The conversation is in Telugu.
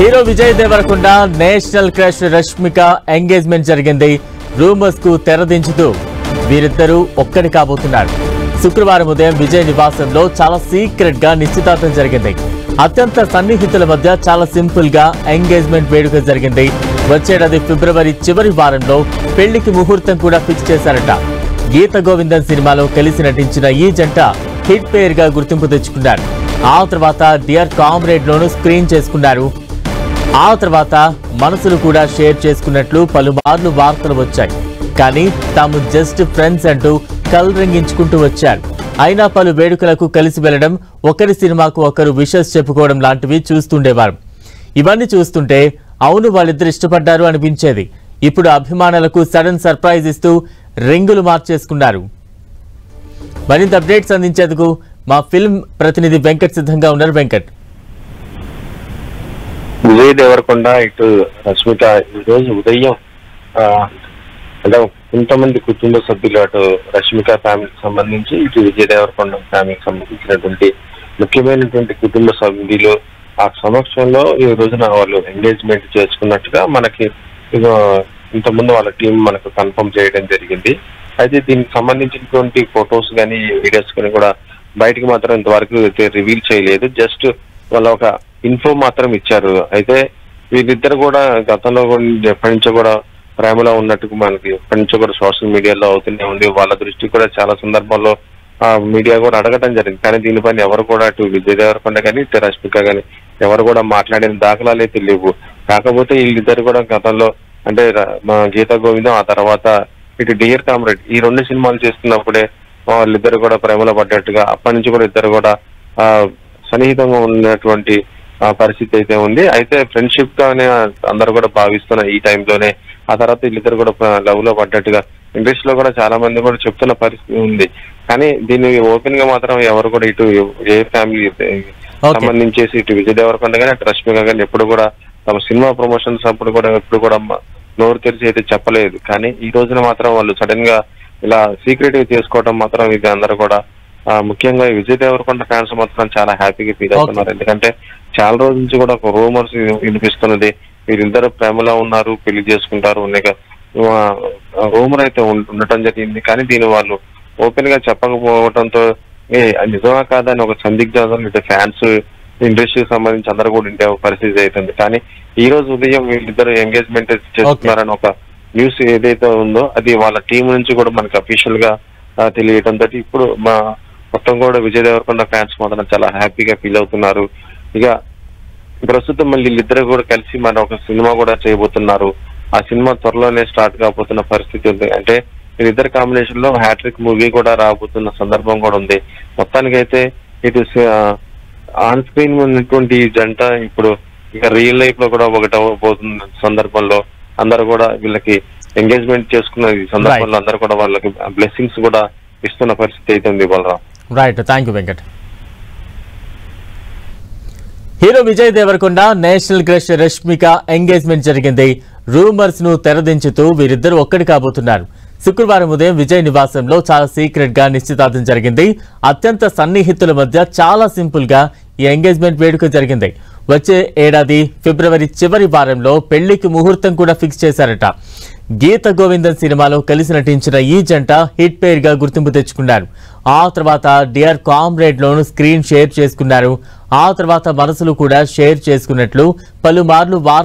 Hero Vijay Devarakonda national crush Rashmika engagement జరిగింది. రూమర్స్ కు తెరదించుతూ వీరిద్దరూ ఒక్కటి కాబోతున్నారు. శుక్రవారం ఉదయం విజయ్ నివాసంలో చాలా సీక్రెట్ గా నిశ్చితార్థం జరిగింది. అత్యంత సన్నిహితుల మధ్య చాలా సింపుల్ గా ఎంగేజ్మెంట్ వేడుక జరిగింది. వచ్చేడాది ఫిబ్రవరి చివరి వారంలో పెళ్లికి ముహూర్తం కూడా ఫిక్స్ చేశారట. గీత గోవిందం సినిమాలో కలిసి నటించిన ఈ జంట హిట్ పేర్ గా గుర్తింపు తెచ్చుకున్నారు. ఆ తర్వాత డియర్ కామ్రేడ్ లోను స్క్రీన్ చేసుకున్నారు. ఆ తర్వాత మనసులు కూడా షేర్ చేసుకున్నట్లు పలుమార్లు వార్తలు వచ్చాయి. కానీ తాము జస్ట్ ఫ్రెండ్స్ అంటూ కలరింగించుకుంటూ వచ్చారు. అయినా పలు వేడుకలకు కలిసి వెళ్లడం, ఒకరి సినిమాకు ఒకరు విషెస్ చెప్పుకోవడం లాంటివి చూస్తుండేవారు. ఇవన్నీ చూస్తుంటే అవును వాళ్ళిద్దరు ఇష్టపడ్డారు అనిపించేది. ఇప్పుడు అభిమానులకు సడన్ సర్ప్రైజ్ ఇస్తూ రింగులు మార్చేసుకున్నారు. మరింత అప్డేట్స్ అందించేందుకు మా ఫిల్మ్ ప్రతినిధి వెంకట్ సిద్ధంగా ఉన్నారు. వెంకట్, విజయ్ దేవరకొండ ఇటు రష్మిక ఈ రోజు ఉదయం అంటే కొంతమంది కుటుంబ సభ్యులు అటు రష్మిక ఫ్యామిలీకి సంబంధించి ఇటు విజయ్ దేవరకొండ ఫ్యామిలీకి సంబంధించినటువంటి ముఖ్యమైనటువంటి కుటుంబ సభ్యులు ఆ సమక్షంలో ఈ రోజున వాళ్ళు ఎంగేజ్మెంట్ చేసుకున్నట్టుగా మనకి ఇంతకుముందు వాళ్ళ టీం మనకు కన్ఫర్మ్ చేయడం జరిగింది. అయితే దీనికి సంబంధించినటువంటి ఫొటోస్ కానీ వీడియోస్ కానీ కూడా బయటకు మాత్రం ఇంతవరకు అయితే రివీల్ చేయలేదు. జస్ట్ వాళ్ళ ఒక ఇన్ఫో మాత్రం ఇచ్చారు. అయితే వీళ్ళిద్దరు కూడా గతంలో ఎప్పటి నుంచో కూడా ప్రేమలో ఉన్నట్టుగా మనకి ఎప్పటి నుంచో కూడా సోషల్ మీడియాలో అవుతూనే ఉంది. వాళ్ళ దృష్టి కూడా చాలా సందర్భాల్లో మీడియా కూడా అడగడం జరిగింది. కానీ దీనిపైన ఎవరు కూడా అటు విజయ్ దేవరకొండ కానీ ఇటు రష్మిక కానీ ఎవరు కూడా మాట్లాడిన దాఖలాలు అయితే లేవు. కాకపోతే వీళ్ళిద్దరు కూడా గతంలో అంటే మా గీత గోవిందం ఆ తర్వాత ఇటు డియర్ కామ్రేడ్ ఈ రెండు సినిమాలు చేస్తున్నప్పుడే వాళ్ళిద్దరు కూడా ప్రేమలో పడ్డట్టుగా అప్పటి నుంచి కూడా ఇద్దరు కూడా సన్నిహితంగా ఉన్నటువంటి పరిస్థితి అయితే ఉంది. అయితే ఫ్రెండ్షిప్ గానే అందరూ కూడా భావిస్తున్న ఈ టైంలోనే ఆ తర్వాత వీళ్ళిద్దరు కూడా లవ్ లో పడ్డట్టుగా ఇండస్ట్రీలో కూడా చాలా మంది కూడా చెప్తున్న పరిస్థితి ఉంది. కానీ దీన్ని ఓపెన్ గా మాత్రం ఎవరు కూడా ఇటు ఏ ఫ్యామిలీ సంబంధించేసి ఇటు విజయ్ దేవరకొండ కానీ అటు రష్మిక కానీ ఎప్పుడు కూడా తమ సినిమా ప్రమోషన్స్ అప్పుడు కూడా ఎప్పుడు కూడా నోరు తెరిచి అయితే చెప్పలేదు. కానీ ఈ రోజున మాత్రం వాళ్ళు సడన్ గా ఇలా సీక్రెట్ గా చేసుకోవడం మాత్రం ఇది అందరూ కూడా ముఖ్యంగా విజయ్ దేవరకొండ ఫ్యాన్స్ మాత్రం చాలా హ్యాపీగా ఫీల్ అవుతున్నారు. ఎందుకంటే చాలా రోజుల నుంచి కూడా ఒక రూమర్స్ వినిపిస్తున్నది, వీరిద్దరు ప్రేమలో ఉన్నారు, పెళ్లి చేసుకుంటారు అనేక రూమర్ అయితే ఉండటం జరిగింది. కానీ దీన్ని వాళ్ళు ఓపెన్ గా చెప్పకపోవడంతో నిజమా కాదని ఒక సందిగ్ధం ఇటు ఫ్యాన్స్ ఇండస్ట్రీకి సంబంధించి అందరూ కూడా ఉండే పరిస్థితి అవుతుంది. కానీ ఈ రోజు ఉదయం వీళ్ళిద్దరు ఎంగేజ్మెంట్ చేస్తున్నారని ఒక న్యూస్ ఏదైతే ఉందో అది వాళ్ళ టీం నుంచి కూడా మనకి అఫీషియల్ గా తెలియటంతో ఇప్పుడు మా మొత్తం కూడా విజయ్ దేవరకొండ ఫ్యాన్స్ మాత్రం చాలా హ్యాపీగా ఫీల్ అవుతున్నారు. ఇక ప్రస్తుతం మళ్ళీ వీళ్ళిద్దరు కూడా కలిసి మన ఒక సినిమా కూడా చేయబోతున్నారు. ఆ సినిమా త్వరలోనే స్టార్ట్ కాబోతున్న పరిస్థితి ఉంది. అంటే వీళ్ళిద్దరు కాంబినేషన్ లో హ్యాట్రిక్ మూవీ కూడా రాబోతున్న సందర్భం కూడా ఉంది. మొత్తానికైతే ఇటు ఆన్ స్క్రీన్ ఉన్నటువంటి జంట ఇప్పుడు ఇక రియల్ లైఫ్ లో కూడా ఒకటి అవ్వబోతున్న సందర్భంలో అందరూ కూడా వీళ్ళకి ఎంగేజ్మెంట్ చేసుకున్న ఈ సందర్భంలో అందరూ కూడా వాళ్ళకి బ్లెస్సింగ్స్ కూడా ఇస్తున్న పరిస్థితి అయితే ఉంది. Balaram, right, thank you Venkat. Hero Vijay Devarakonda national crush Rashmika engagement జరిగింది. రూమర్స్ ను తెరదించుతూ వీరిద్దరు ఒక్కటి కాబోతున్నారు. శుక్రవారం ఉదయం విజయ్ నివాసంలో చాలా సీక్రెట్ గా నిశ్చితార్థం జరిగింది. అత్యంత సన్నిహితుల మధ్య చాలా సింపుల్ గా ఈ ఎంగేజ్మెంట్ వేడుక జరిగింది. వచ్చే ఏడాది ఫిబ్రవరి చివరి వారంలో పెళ్లికి ముహూర్తం కూడా ఫిక్స్ చేశారట. గీత గోవిందం సినిమాలో కలిసి నటించిన ఈ జంట హిట్ పేర్ గా గుర్తింపు తెచ్చుకున్నారు. ఆ తర్వాత డియర్ కామ్రేడ్ లోను స్క్రీన్ షేర్ చేసుకున్నారు. ఆ తర్వాత మనసులు కూడా షేర్ చేసుకున్నట్లు పలుమార్లు